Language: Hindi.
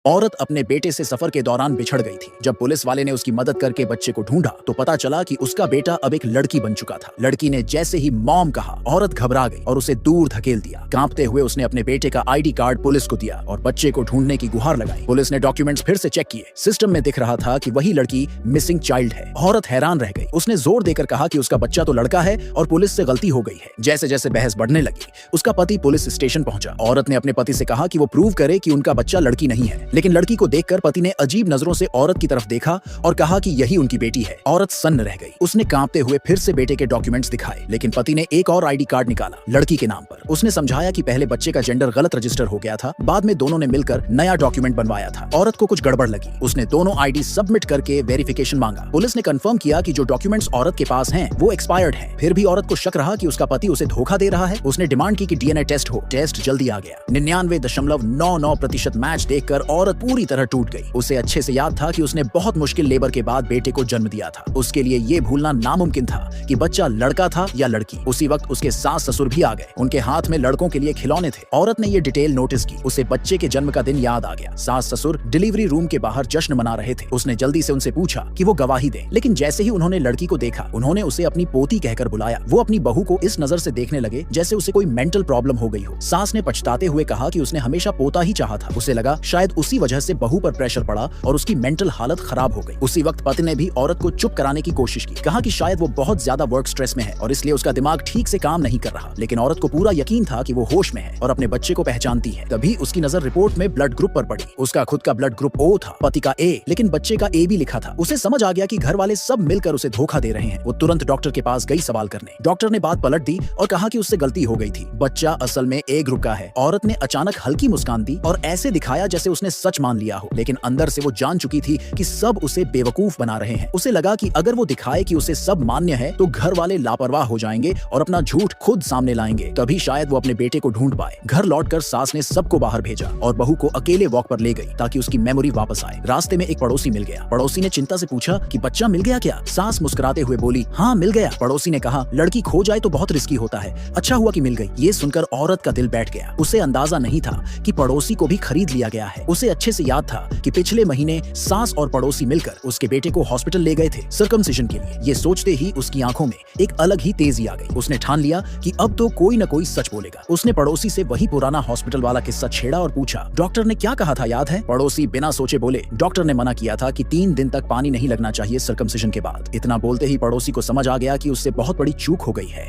औरत अपने बेटे से सफर के दौरान बिछड़ गई थी। जब पुलिस वाले ने उसकी मदद करके बच्चे को ढूंढा तो पता चला कि उसका बेटा अब एक लड़की बन चुका था। लड़की ने जैसे ही मॉम कहा, औरत घबरा गई और उसे दूर धकेल दिया। कांपते हुए उसने अपने बेटे का आईडी कार्ड पुलिस को दिया और बच्चे को ढूंढने की गुहार लगाई। पुलिस ने डॉक्यूमेंट्स फिर से चेक किए। सिस्टम में दिख रहा था कि वही लड़की मिसिंग चाइल्ड है। औरत हैरान रह गई। उसने जोर देकर कहा कि उसका बच्चा तो लड़का है और पुलिस से गलती हो गई है। जैसे जैसे बहस बढ़ने लगी, उसका पति पुलिस स्टेशन पहुंचा। औरत ने अपने पति से कहा कि वो प्रूव करे कि उनका बच्चा लड़की नहीं है, लेकिन लड़की को देखकर पति ने अजीब नजरों से औरत की तरफ देखा और कहा कि यही उनकी बेटी है। औरत सन्न रह गई। उसने कांपते हुए फिर से बेटे के डॉक्यूमेंट्स दिखाए, लेकिन पति ने एक और आईडी कार्ड निकाला लड़की के नाम पर। उसने समझाया कि पहले बच्चे का जेंडर गलत रजिस्टर हो गया था, बाद में दोनों ने मिलकर नया डॉक्यूमेंट बनवाया था। औरत को कुछ गड़बड़ लगी। उसने दोनों आईडी सबमिट करके वेरिफिकेशन मांगा। पुलिस ने कंफर्म किया कि जो डॉक्यूमेंट्स औरत के पास हैं वो एक्सपायर्ड हैं। फिर भी औरत को शक रहा कि उसका पति उसे धोखा दे रहा है। उसने डिमांड की कि डीएनए टेस्ट हो। टेस्ट जल्दी आ गया। 99.99% मैच देखकर औरत पूरी तरह टूट गई। उसे अच्छे से याद था कि उसने बहुत मुश्किल लेबर के बाद बेटे को जन्म दिया था। उसके लिए ये भूलना नामुमकिन था कि बच्चा लड़का था या लड़की। उसी वक्त उसके सास ससुर भी आ गए। उनके हाथ में लड़कों के लिए खिलौने थे। औरत ने ये डिटेल नोटिस की। उसे बच्चे के जन्म का दिन याद आ गया। सास ससुर डिलीवरी रूम के बाहर जश्न मना रहे थे। उसने जल्दी से उनसे पूछा कि वो गवाही दें, लेकिन जैसे ही उन्होंने लड़की को देखा, उन्होंने उसे अपनी पोती कहकर बुलाया। वो अपनी बहू को इस नजर से देखने लगे जैसे उसे कोई मेंटल प्रॉब्लम हो गई हो। सास ने पछताते हुए कहा कि उसने हमेशा पोता ही चाहा था। उसे लगा शायद उसी वजह से बहू पर प्रेशर पड़ा और उसकी मेंटल हालत खराब हो गई। उसी वक्त पति ने भी औरत को चुप कराने की कोशिश की। कहा कि शायद वो बहुत ज्यादा वर्क स्ट्रेस में है और इसलिए उसका दिमाग ठीक से काम नहीं कर रहा। लेकिन औरत को पूरा यकीन था कि वो होश में है और अपने बच्चे को पहचानती है। तभी उसकी नजर रिपोर्ट में ब्लड ग्रुप पर पड़ी। उसका खुद का ब्लड ग्रुप O था, पति का A, लेकिन बच्चे का A भी लिखा था। उसे समझ आ गया कि घर वाले सब मिलकर उसे धोखा दे रहे हैं। वो तुरंत डॉक्टर के पास गई सवाल करने। डॉक्टर ने बात पलट दी और कहा कि उससे गलती हो गई थी। बच्चा असल में A ग्रुप का है। औरत ने अचानक हल्की मुस्कान दी और ऐसे दिखाया जैसे उसने सच मान लिया हो, लेकिन अंदर से वो जान चुकी थी कि सब उसे बेवकूफ बना रहे हैं। उसे लगा कि अगर वो दिखाए कि उसे सब मान्य है तो घर वाले लापरवाह हो जाएंगे और अपना झूठ खुद सामने लाएंगे। तभी शायद वो अपने बेटे को ढूंढ पाए। घर लौटकर सास ने सबको बाहर भेजा और बहू को अकेले वॉक पर ले गई ताकि उसकी मेमोरी वापस आए। रास्ते में एक पड़ोसी मिल गया। पड़ोसी ने चिंता से पूछा कि बच्चा मिल गया क्या? सास मुस्कुराते हुए बोली, हाँ मिल गया। पड़ोसी ने कहा, लड़की खो जाए तो बहुत रिस्की होता है, अच्छा हुआ कि मिल गई। ये सुनकर औरत का दिल बैठ गया। उसे अंदाजा नहीं था कि पड़ोसी को भी खरीद लिया गया है। उसे अच्छे से याद था कि पिछले महीने सास और पड़ोसी मिलकर उसके बेटे को हॉस्पिटल ले गए थे सर्कमसिजन के लिए। ये सोचते ही उसकी आंखों में एक अलग ही तेजी आ गई। उसने ठान लिया कि अब तो कोई न कोई सच बोलेगा। उसने पड़ोसी से वही पुराना हॉस्पिटल वाला किस्सा छेड़ा और पूछा, डॉक्टर ने क्या कहा था याद है? पड़ोसी बिना सोचे बोले, डॉक्टर ने मना किया था कि 3 दिन तक पानी नहीं लगना चाहिए सर्कमसिजन के बाद। इतना बोलते ही पड़ोसी को समझ आ गया कि उससे बहुत बड़ी चूक हो गई है।